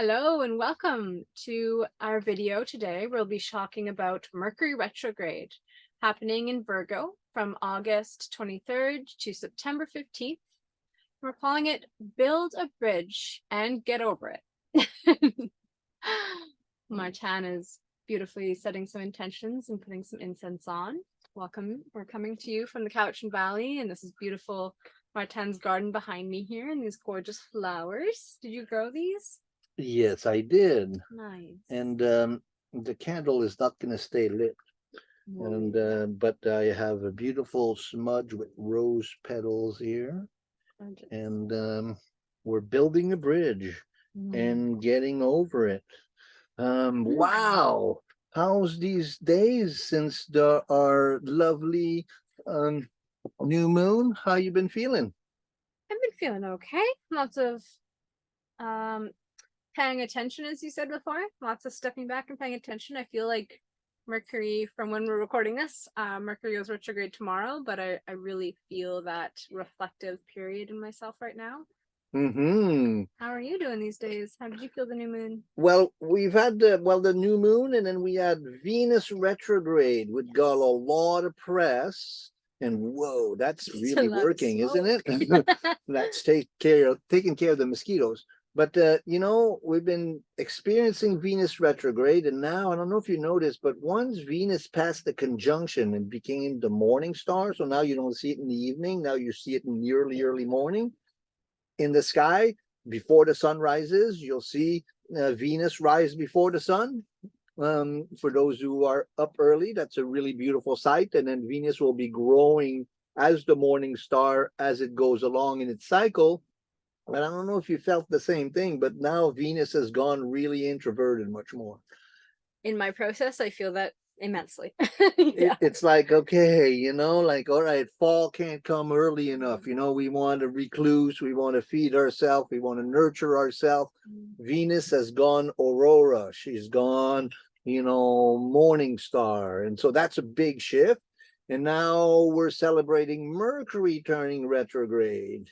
Hello and welcome to our video today. We'll be talking about Mercury Retrograde happening in Virgo from August 23rd to September 15th. We're calling it Build a Bridge and Get Over It. Martin is beautifully setting some intentions and putting some incense on. Welcome. We're coming to you from the Cowichan Valley, and this is beautiful Martin's garden behind me here and these gorgeous flowers. Did you grow these? Yes, I did. Nice. And the candle is not going to stay lit. And but I have a beautiful smudge with rose petals here. Gorgeous. And we're building a bridge and getting over it. Wow. How's these days since our lovely new moon? How you been feeling? I've been feeling okay. Lots of paying attention, as you said before. Lots of stepping back and paying attention. I feel like Mercury, from when we're recording this, Mercury goes retrograde tomorrow, but I really feel that reflective period in myself right now. How are you doing these days? How did you feel the new moon? Well, we've had the new moon, and then we had Venus retrograde, which got a lot of press. And whoa, that's really working, isn't it? That's taking care of the mosquitoes. But you know, we've been experiencing Venus retrograde, and now I don't know if you noticed, but once Venus passed the conjunction and became the morning star, so now you don't see it in the evening. Now you see it in the early morning in the sky. Before the sun rises, you'll see Venus rise before the sun. For those who are up early, that's a really beautiful sight. And then Venus will be growing as the morning star as it goes along in its cycle. But I don't know if you felt the same thing, but now Venus has gone really introverted much more. In my process, I feel that immensely. It's like, okay, you know, like, all right, fall can't come early enough. You know, we want to recluse, we want to feed ourselves, we want to nurture ourselves. Venus has gone aurora, she's gone, you know, morning star. And so that's a big shift. And now we're celebrating Mercury turning retrograde.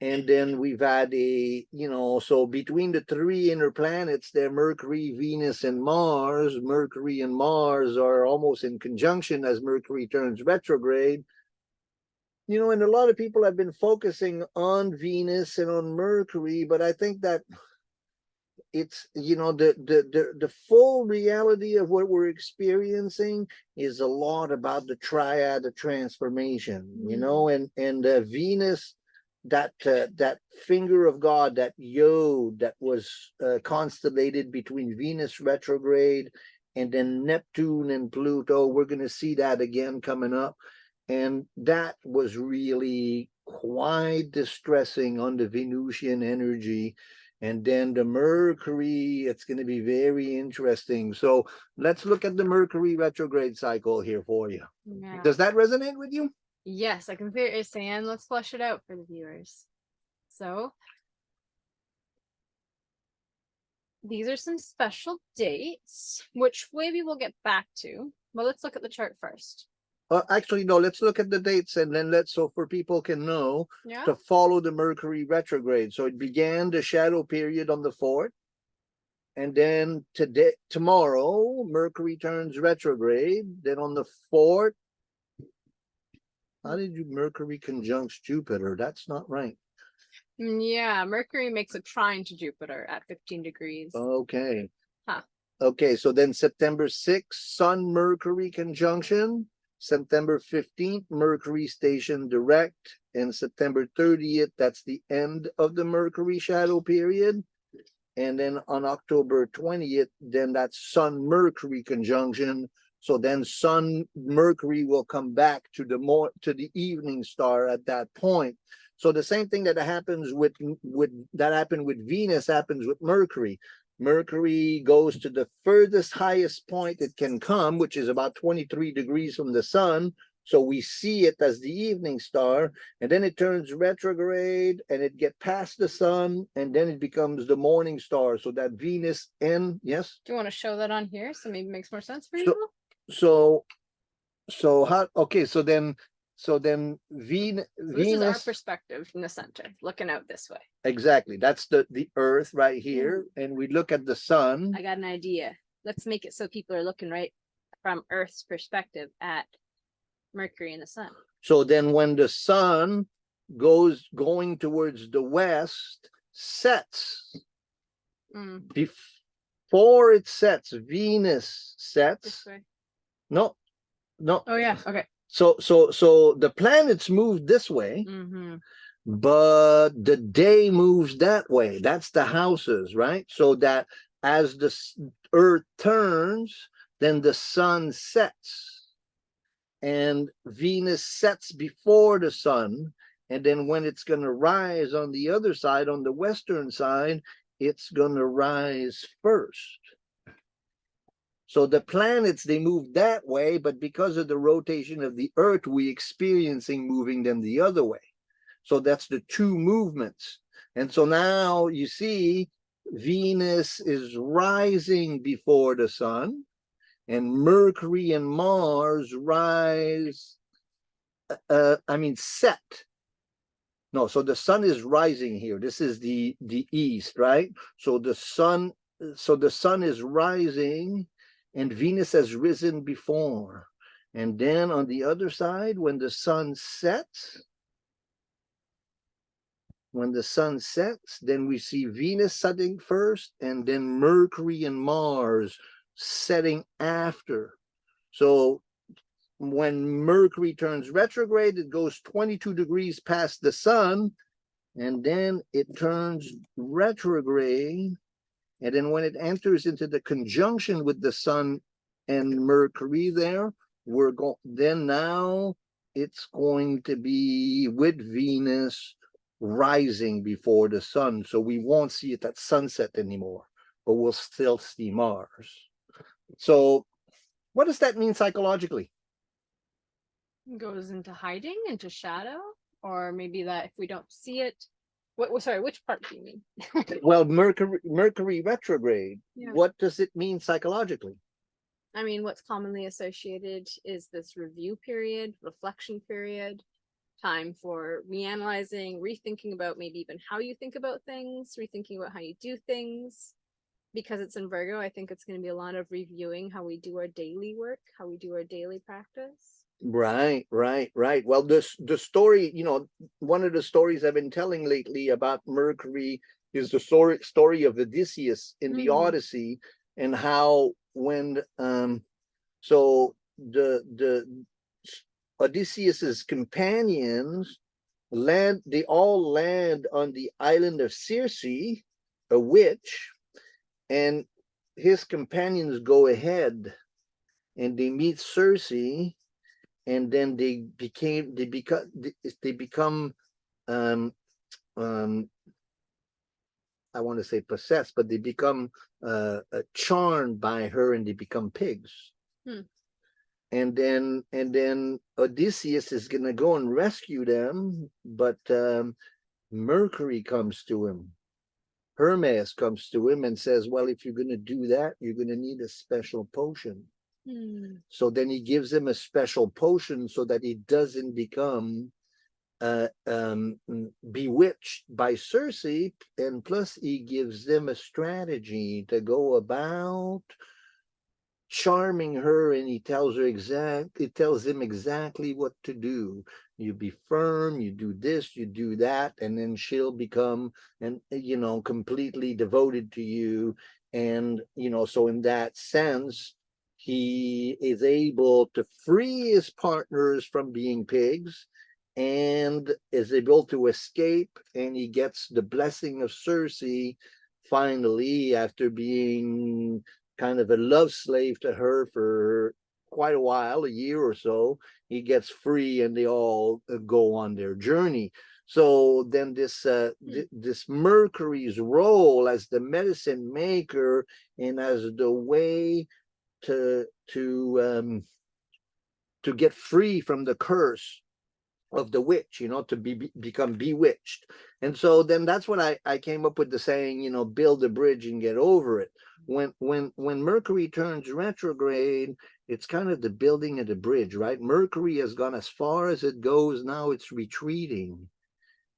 And then we've had so between the three inner planets, they're Mercury, Venus, and Mars. Mercury and Mars are almost in conjunction as Mercury turns retrograde. You know, and a lot of people have been focusing on Venus and on Mercury, but I think that it's, you know, the full reality of what we're experiencing is a lot about the triad of transformation, you know, and Venus, that finger of God, that yod that was constellated between Venus retrograde and then Neptune and Pluto. We're going to see that again coming up. And that was really quite distressing on the Venusian energy. And then the Mercury, it's going to be very interesting. So let's look at the Mercury retrograde cycle here for you. Yeah. Does that resonate with you? Yes, I can see what you're saying. Let's flesh it out for the viewers. So, these are some special dates, which maybe we'll get back to. Well, let's look at the chart first. Actually, no, let's look at the dates and then so for people can know to follow the Mercury retrograde. So it began the shadow period on the 4th. And then tomorrow, Mercury turns retrograde. Then on the 4th, how did you Mercury conjuncts Jupiter? That's not right. Yeah, Mercury makes a trine to Jupiter at 15 degrees. Okay. Huh. Okay, so then September 6th, Sun Mercury conjunction. September 15th, Mercury station direct. And September 30th, that's the end of the Mercury shadow period. And then on October 20th, then that's Sun Mercury conjunction. So then Sun Mercury will come back to the evening star at that point. So the same thing that happens with Venus happens with Mercury. Mercury goes to the furthest highest point it can come, which is about 23 degrees from the sun. So we see it as the evening star, and then it turns retrograde and it gets past the sun, and then it becomes the morning star. So that Venus yes. Do you want to show that on here so maybe it makes more sense for you? So how? Okay, so then so then This is our Venus, perspective from the center, looking out this way. exactly. That's the Earth right here, and we look at the sun. I got an idea. Let's make it so people are looking right from Earth's perspective at Mercury and the sun. So then when the sun going towards the west, sets, before it sets, Venus sets. This way. No. Oh yeah. Okay. So the planets move this way, but the day moves that way. That's the houses, right? So that as the Earth turns, then the sun sets, and Venus sets before the sun, and then when it's going to rise on the other side, on the western side, it's going to rise first. So the planets, they move that way, but because of the rotation of the Earth, we experiencing moving them the other way. So that's the two movements. And so now you see Venus is rising before the sun, and Mercury and Mars rise, set. No, so the sun is rising here. This is the east, right? So the sun is rising, and Venus has risen before. And then on the other side, when the sun sets, then we see Venus setting first, and then Mercury and Mars setting after. So when Mercury turns retrograde, it goes 22 degrees past the sun, and then it turns retrograde. And then when it enters into the conjunction with the sun and Mercury there, then now it's going to be with Venus rising before the sun. So we won't see it at sunset anymore, but we'll still see Mars. So what does that mean psychologically? Goes into hiding, into shadow, or maybe that if we don't see it. Sorry, which part do you mean? Well, Mercury retrograde. Yeah. What does it mean psychologically? I mean, what's commonly associated is this review period, reflection period, time for reanalyzing, rethinking about maybe even how you think about things, rethinking about how you do things. Because it's in Virgo, I think it's going to be a lot of reviewing how we do our daily work, how we do our daily practice. Right. Well, the story, one of the stories I've been telling lately about Mercury is the story of Odysseus in the Odyssey, and how when so the Odysseus's companions they all land on the island of Circe, a witch, and his companions go ahead and they meet Circe, and then they become I want to say possessed, but they become charmed by her, and they become pigs. And then Odysseus is gonna go and rescue them, but Mercury comes to him. Hermes comes to him and says, well, if you're gonna do that, you're gonna need a special potion. So then he gives him a special potion so that he doesn't become bewitched by Circe, and plus he gives them a strategy to go about charming her, and he tells him exactly what to do. You be firm, you do this, you do that, and then she'll become completely devoted to you. And so in that sense, he is able to free his partners from being pigs, and is able to escape, and he gets the blessing of Circe finally, after being kind of a love slave to her for quite a while, a year or so. He gets free, and they all go on their journey. So then this Mercury's role as the medicine maker, and as the way to get free from the curse of the witch, you know, to become bewitched. And so then that's when I came up with the saying, you know, build a bridge and get over it. When Mercury turns retrograde, it's kind of the building of the bridge, right? Mercury has gone as far as it goes. Now it's retreating.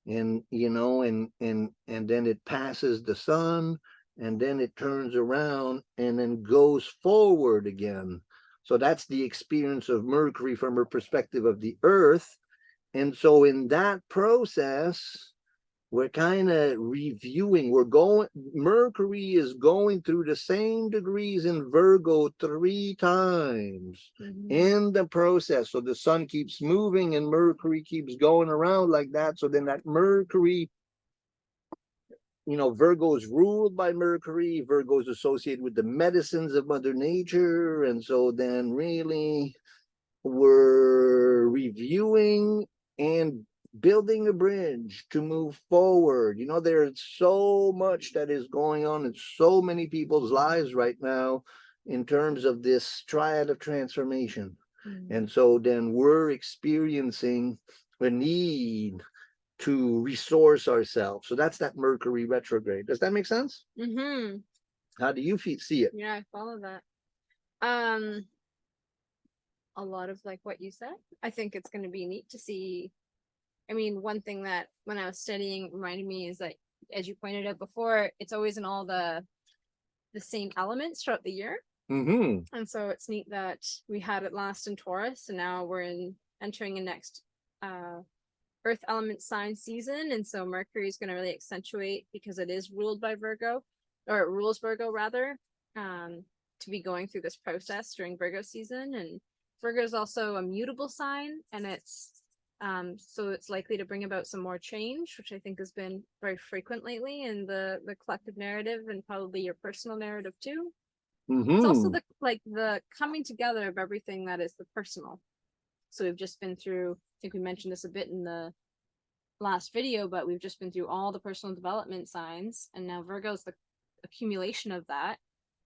And you know, and then it passes the sun, and then it turns around and then goes forward again. So that's the experience of Mercury from a perspective of the earth. And so in that process, we're kind of reviewing. Mercury is going through the same degrees in Virgo 3 times in the process. So the sun keeps moving and Mercury keeps going around like that. So then that Mercury, you know, Virgo is ruled by Mercury. Virgo is associated with the medicines of Mother Nature. And so then really we're reviewing and building a bridge to move forward. You know, there's so much that is going on in so many people's lives right now in terms of this triad of transformation. And so then we're experiencing a need to resource ourselves. So that's that Mercury retrograde. Does that make sense? How do you see it? Yeah, I follow that. A lot of like what you said. I think it's going to be neat to see. I mean, one thing that when I was studying reminded me is that, as you pointed out before, it's always in all the same elements throughout the year. And so it's neat that we had it last in Taurus, and now we're entering a next Earth element sign season. And so Mercury is going to really accentuate, because it is ruled by Virgo, or it rules Virgo rather, to be going through this process during Virgo season. And Virgo is also a mutable sign, and it's so it's likely to bring about some more change, which I think has been very frequent lately in the collective narrative, and probably your personal narrative too. It's also the coming together of everything that is the personal. So we've just been through, I think we mentioned this a bit in the last video, but we've just been through all the personal development signs, and now Virgo's the accumulation of that.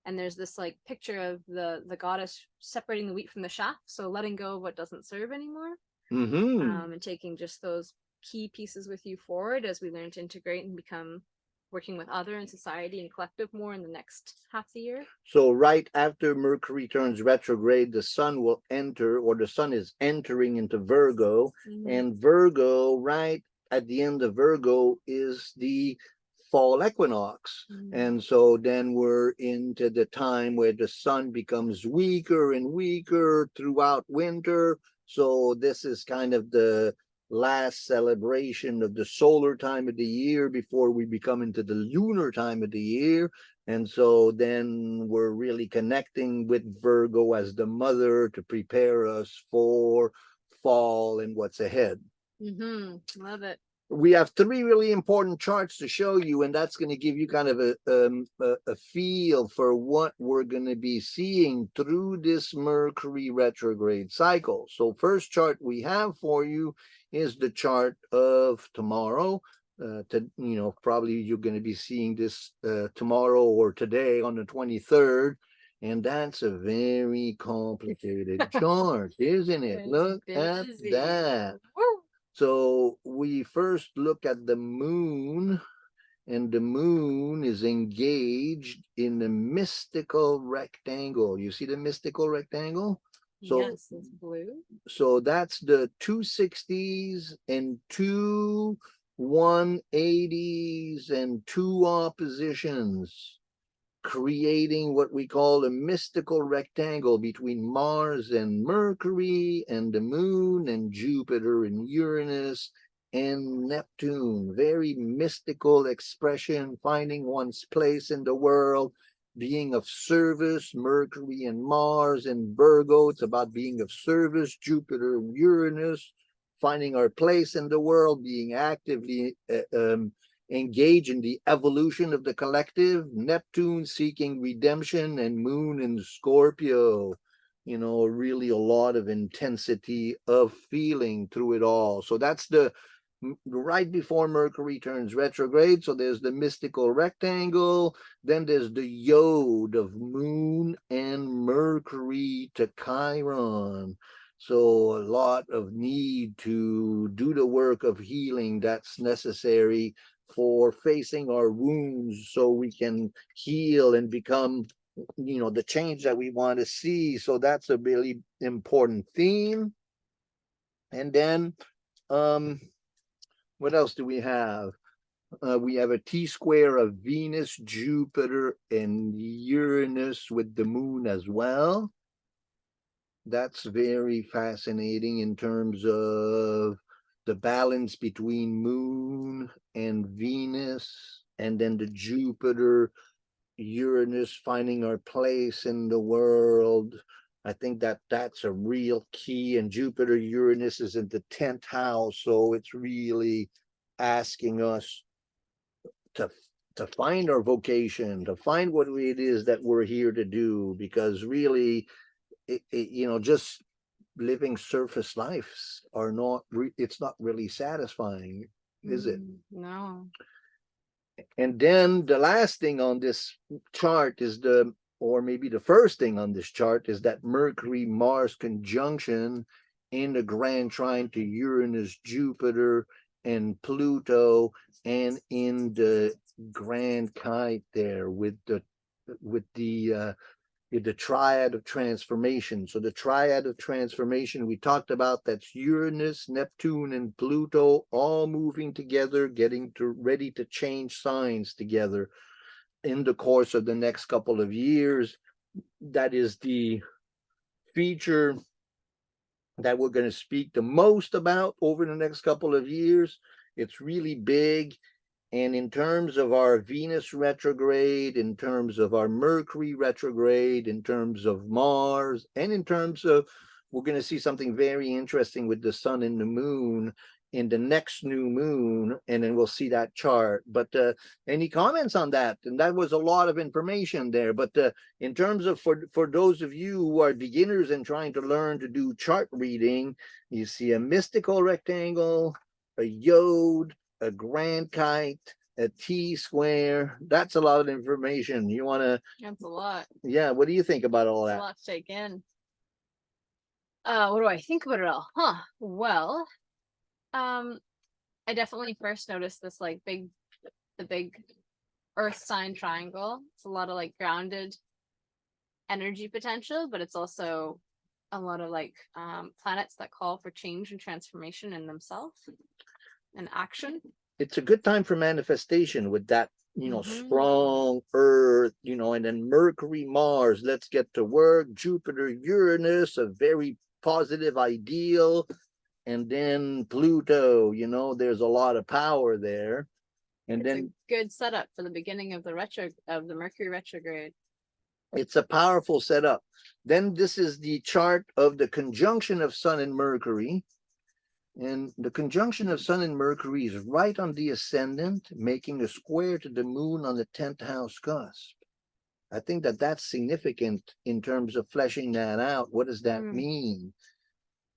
And there's this like picture of the goddess separating the wheat from the chaff, so letting go of what doesn't serve anymore. And taking just those key pieces with you forward as we learn to integrate and become working with other and society and collective more in the next half the year. So right after Mercury turns retrograde, the sun will enter, or the sun is entering into Virgo, and Virgo, right at the end of Virgo, is the fall equinox. And so then we're into the time where the sun becomes weaker and weaker throughout winter. So this is kind of the last celebration of the solar time of the year before we become into the lunar time of the year. And so then we're really connecting with Virgo as the mother to prepare us for fall and what's ahead. Love it. We have 3 really important charts to show you, and that's going to give you kind of a feel for what we're going to be seeing through this Mercury retrograde cycle. So first chart we have for you is the chart of tomorrow. Probably you're going to be seeing this tomorrow or today on the 23rd. And that's a very complicated chart, isn't it? Look at that. So we first look at the moon, and the moon is engaged in the mystical rectangle. You see the mystical rectangle? So, yes, it's blue. So that's the 260s and 2 180s and 2 oppositions, creating what we call a mystical rectangle between Mars and Mercury and the moon and Jupiter and Uranus and Neptune. Very mystical expression, finding one's place in the world, being of service. Mercury and Mars and Virgo, it's about being of service. Jupiter and Uranus, finding our place in the world, being actively engage in the evolution of the collective. Neptune seeking redemption, and moon in Scorpio, you know, really a lot of intensity of feeling through it all. So that's the right before Mercury turns retrograde. So there's the mystical rectangle, then there's the yod of moon and Mercury to Chiron. So a lot of need to do the work of healing that's necessary for facing our wounds so we can heal and become, you know, the change that we want to see. So that's a really important theme. And then what else do we have? We have a T-square of Venus, Jupiter, and Uranus with the moon as well. That's very fascinating in terms of the balance between moon and Venus, and then the Jupiter, Uranus finding our place in the world. I think that that's a real key, and Jupiter, Uranus is in the 10th house, so it's really asking us to find our vocation, to find what it is that we're here to do, because really you know, just living surface lives are not it's not really satisfying, is it? No. And then the last thing on this chart is or maybe the first thing on this chart is that Mercury Mars conjunction in the grand trine to Uranus, Jupiter, and Pluto, and in the grand kite there with the triad of transformation. So the triad of transformation we talked about, that's Uranus, Neptune, and Pluto all moving together, getting ready to change signs together in the course of the next couple of years. That is the feature that we're going to speak the most about over the next couple of years. It's really big. And in terms of our Venus retrograde, in terms of our Mercury retrograde, in terms of Mars, and in terms of, we're going to see something very interesting with the sun and the moon in the next new moon, and then we'll see that chart. But any comments on that? And that was a lot of information there. But in terms of, for those of you who are beginners and trying to learn to do chart reading, you see a mystical rectangle, a yod, a grand kite, a T-square. That's a lot of information. You want to? That's a lot. Yeah. What do you think about all That's that? a lot to take in. What do I think about it all? Well, I definitely first noticed this like the big Earth sign triangle. It's a lot of like grounded energy potential, but it's also a lot of like planets that call for change and transformation in themselves and action. It's a good time for manifestation with that, you know, strong Earth, you know, and then Mercury, Mars, let's get to work. Jupiter, Uranus, a very positive ideal. And then Pluto, you know, there's a lot of power there. And it's then a good setup for the beginning of the Mercury retrograde. It's a powerful setup. Then this is the chart of the conjunction of Sun and Mercury. And the conjunction of Sun and Mercury is right on the ascendant, making a square to the moon on the 10th house cusp. I think that that's significant in terms of fleshing that out. What does that mean?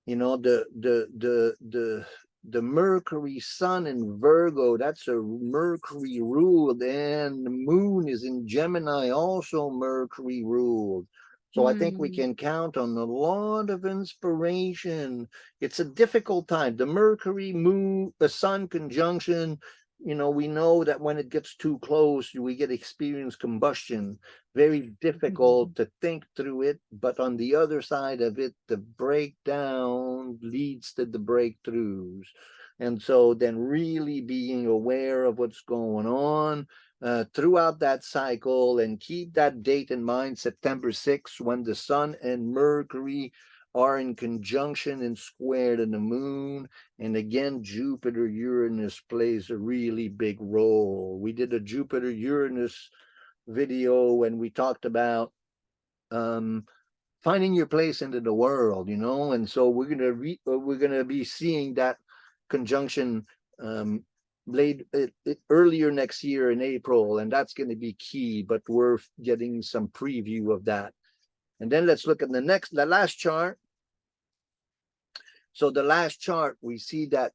You know, the Mercury Sun in Virgo, that's a Mercury ruled, and the moon is in Gemini, also Mercury ruled. So I think we can count on a lot of inspiration. It's a difficult time. The Mercury moon, the sun conjunction, you know, we know that when it gets too close, we get experience combustion. Very difficult to think through it. But on the other side of it, the breakdown leads to the breakthroughs. And so then really being aware of what's going on throughout that cycle, and keep that date in mind, September 6th, when the sun and Mercury are in conjunction and square to the moon. And again, Jupiter Uranus plays a really big role. We did a Jupiter Uranus video when we talked about finding your place into the world, you know. And so we're gonna be seeing that conjunction earlier next year in April, and that's going to be key. But we're getting some preview of that. And then let's look at the last chart. So the last chart, we see that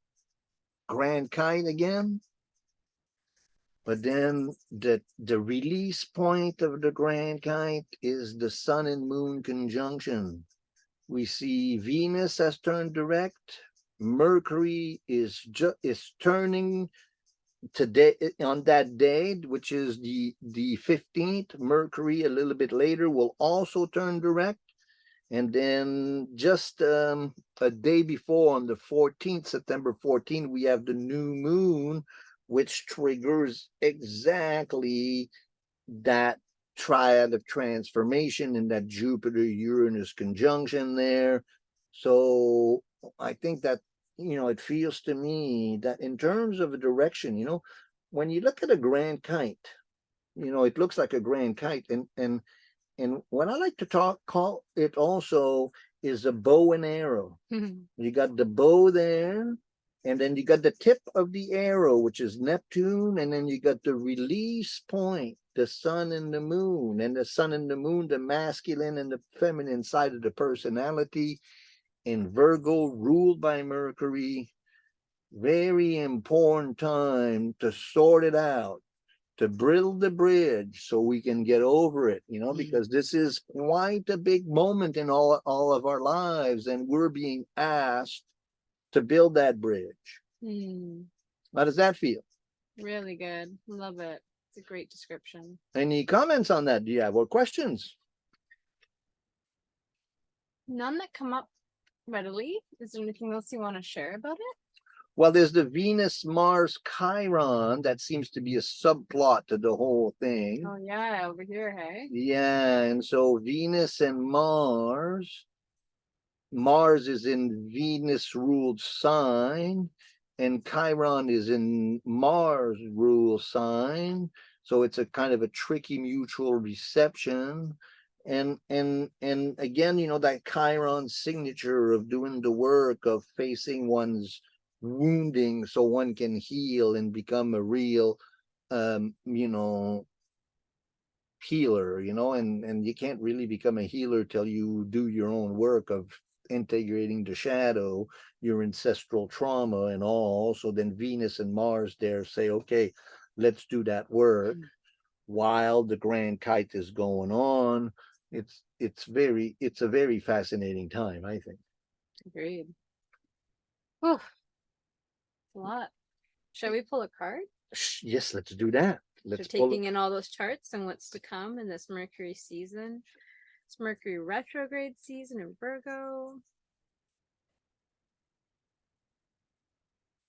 grand kite again. But then the release point of the grand kite is the sun and moon conjunction. We see Venus has turned direct. Mercury is turning today on that day, which is the 15th. Mercury a little bit later will also turn direct. And then just a day before, on the 14th, September 14th, we have the new moon, which triggers exactly that triad of transformation in that Jupiter-Uranus conjunction there. So I think that, it feels to me that in terms of a direction, when you look at a grand kite, it looks like a grand kite. And what I like to call it also is a bow and arrow. You got the bow there, and then you got the tip of the arrow, which is Neptune, and then you got the release point, the sun and the moon, and the sun and the moon, the masculine and the feminine side of the personality in Virgo, ruled by Mercury. Very important time to sort it out, to build the bridge so we can get over it, because this is quite a big moment in all of our lives, and we're being asked to build that bridge. How does that feel? Really good. Love it. It's a great description. Any comments on that? Do you have or questions? None that come up readily. Is there anything else you want to share about it? Well, there's the Venus-Mars Chiron that seems to be a subplot to the whole thing. Oh yeah, over here, hey? Yeah, and so Venus and Mars is in Venus-ruled sign, and Chiron is in Mars-ruled sign. So it's a kind of a tricky mutual reception. And again, that Chiron signature of doing the work of facing one's wounding so one can heal and become a real healer, and you can't really become a healer till you do your own work of integrating the shadow, your ancestral trauma and all. So then Venus and Mars there say, okay, let's do that work while the grand kite is going on. It's a very fascinating time, I think. Agreed. Whew. A lot. Shall we pull a card? Yes, let's do that. Let's taking in all those charts and what's to come in this Mercury season. It's Mercury retrograde season in Virgo.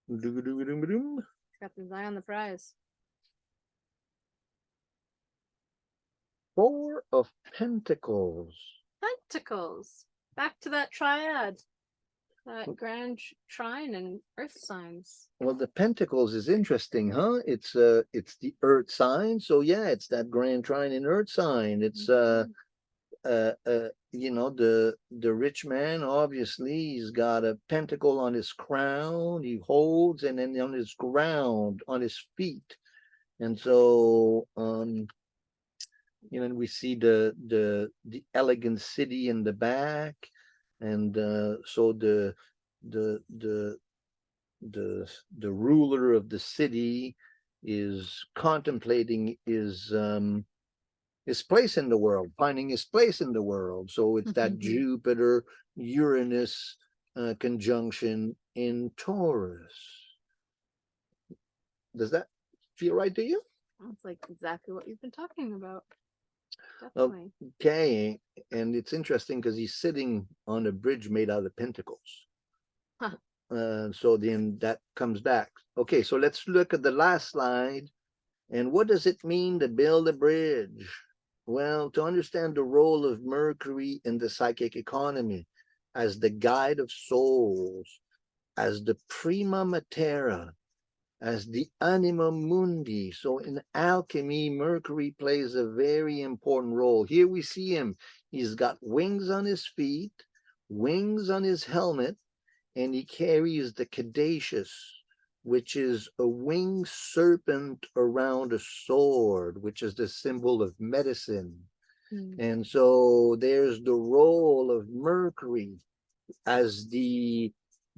Got his eye on the prize. 4 of Pentacles. Pentacles. Back to that triad. That grand trine and earth signs. Well, the Pentacles is interesting, huh? It's the earth sign. So yeah, it's that grand trine in earth sign. It's the rich man, obviously, he's got a pentacle on his crown, he holds, and then on his ground, on his feet. And so we see the elegant city in the back, and so the ruler of the city is contemplating his place in the world, finding his place in the world. So it's that Jupiter Uranus conjunction in Taurus. Does that feel right to you? That's like exactly what you've been talking about. Definitely. Okay, and it's interesting because he's sitting on a bridge made out of pentacles. So then that comes back. Okay, so let's look at the last slide. And what does it mean to build a bridge? Well, to understand the role of Mercury in the psychic economy as the guide of souls, as the prima matera, as the anima mundi. So in alchemy, Mercury plays a very important role. Here we see him. He's got wings on his feet, wings on his helmet, and he carries the caduceus, which is a winged serpent around a sword, which is the symbol of medicine. And so there's the role of Mercury as the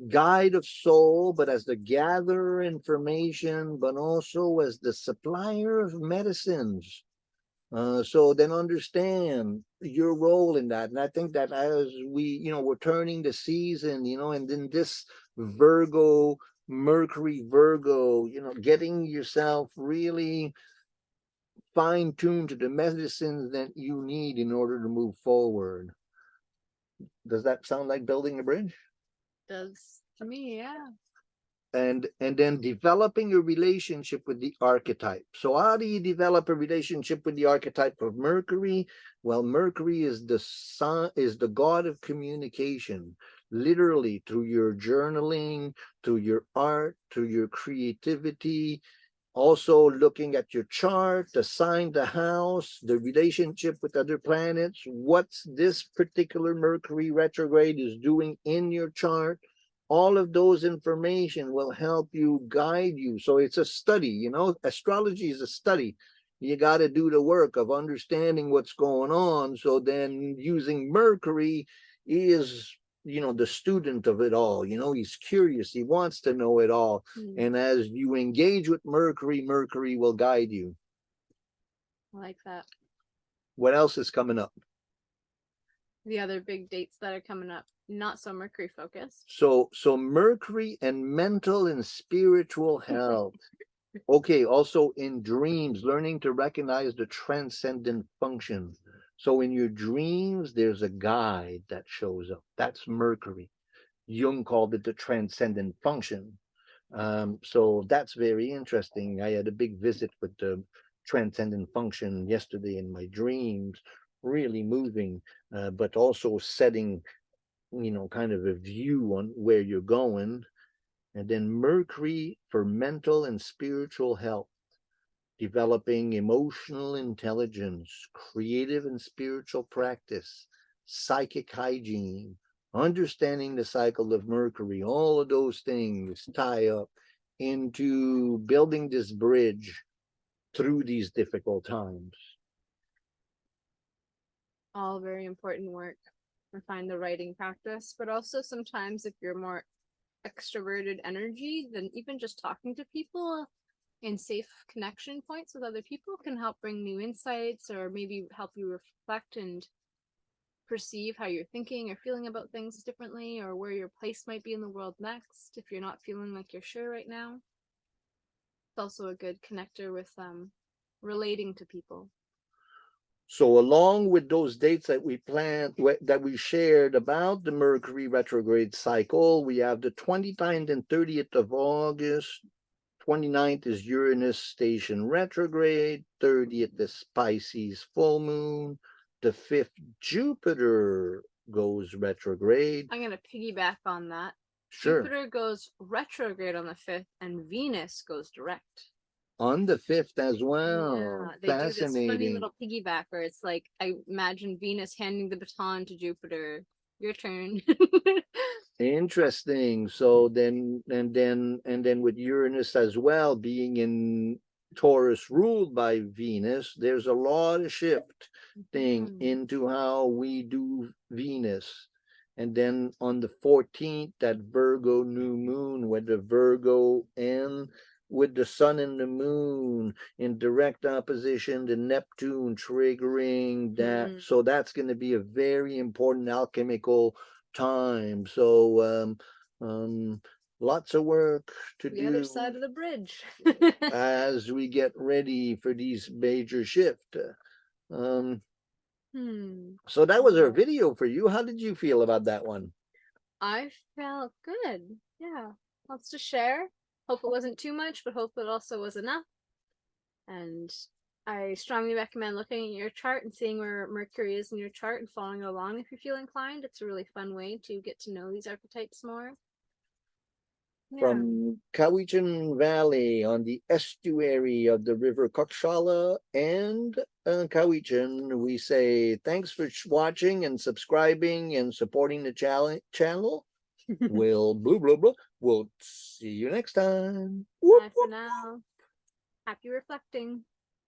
guide of soul, but as the gatherer information, but also as the supplier of medicines. So then understand your role in that. And I think that as we, we're turning the season, and then this Virgo, Mercury, Virgo, getting yourself really fine-tuned to the medicines that you need in order to move forward. Does that sound like building a bridge? Does to me, yeah. And then developing a relationship with the archetype. So how do you develop a relationship with the archetype of Mercury? Well, Mercury is the sun, is the god of communication, literally through your journaling, through your art, through your creativity. Also looking at your chart, the sign, the house, the relationship with other planets, what's this particular Mercury retrograde is doing in your chart. All of those information will help you, guide you. So it's a study, astrology is a study. You got to do the work of understanding what's going on. So then using Mercury is, the student of it all. He's curious, he wants to know it all. And as you engage with Mercury, Mercury will guide you. I like that. What else is coming up? The other big dates that are coming up, not so Mercury focused. So Mercury and mental and spiritual health. Okay, also in dreams, learning to recognize the transcendent function. So in your dreams, there's a guide that shows up. That's Mercury. Jung called it the transcendent function. So that's very interesting. I had a big visit with the transcendent function yesterday in my dreams, really moving, but also setting, kind of a view on where you're going. And then Mercury for mental and spiritual health, developing emotional intelligence, creative and spiritual practice, psychic hygiene, understanding the cycle of Mercury. All of those things tie up into building this bridge through these difficult times. All very important work. I find the writing practice, but also sometimes if you're more extroverted energy, then even just talking to people in safe connection points with other people can help bring new insights, or maybe help you reflect and perceive how you're thinking or feeling about things differently, or where your place might be in the world next if you're not feeling like you're sure right now. It's also a good connector with relating to people. So along with those dates that we planned, that we shared about the Mercury retrograde cycle, we have the 29th and 30th of August. 29th is Uranus station retrograde. 30th is Pisces full moon. The 5th, Jupiter goes retrograde. I'm going to piggyback on that. Sure. Jupiter goes retrograde on the 5th and Venus goes direct. On the 5th as well. Yeah, they Fascinating. do this funny little piggyback where it's like, I imagine Venus handing the baton to Jupiter. Your turn. Interesting. So then, and then with Uranus as well being in Taurus ruled by Venus, there's a lot of shifting into how we do Venus. And then on the 14th, that Virgo new moon, with the Virgo and with the sun and the moon in direct opposition to Neptune, triggering that. So that's going to be a very important alchemical time. So lots of work to do. The other side of the bridge. As we get ready for these major shift. So that was our video for you. How did you feel about that one? I felt good. Yeah. Lots to share. Hope it wasn't too much, but hope it also was enough. And I strongly recommend looking at your chart and seeing where Mercury is in your chart and following along if you feel inclined. It's a really fun way to get to know these archetypes more. Yeah. From Cowichan Valley on the estuary of the river Kokshala and Cowichan, we say thanks for watching and subscribing and supporting the channel. We'll blah, blah, blah. We'll see you next time. Bye for now. Happy reflecting.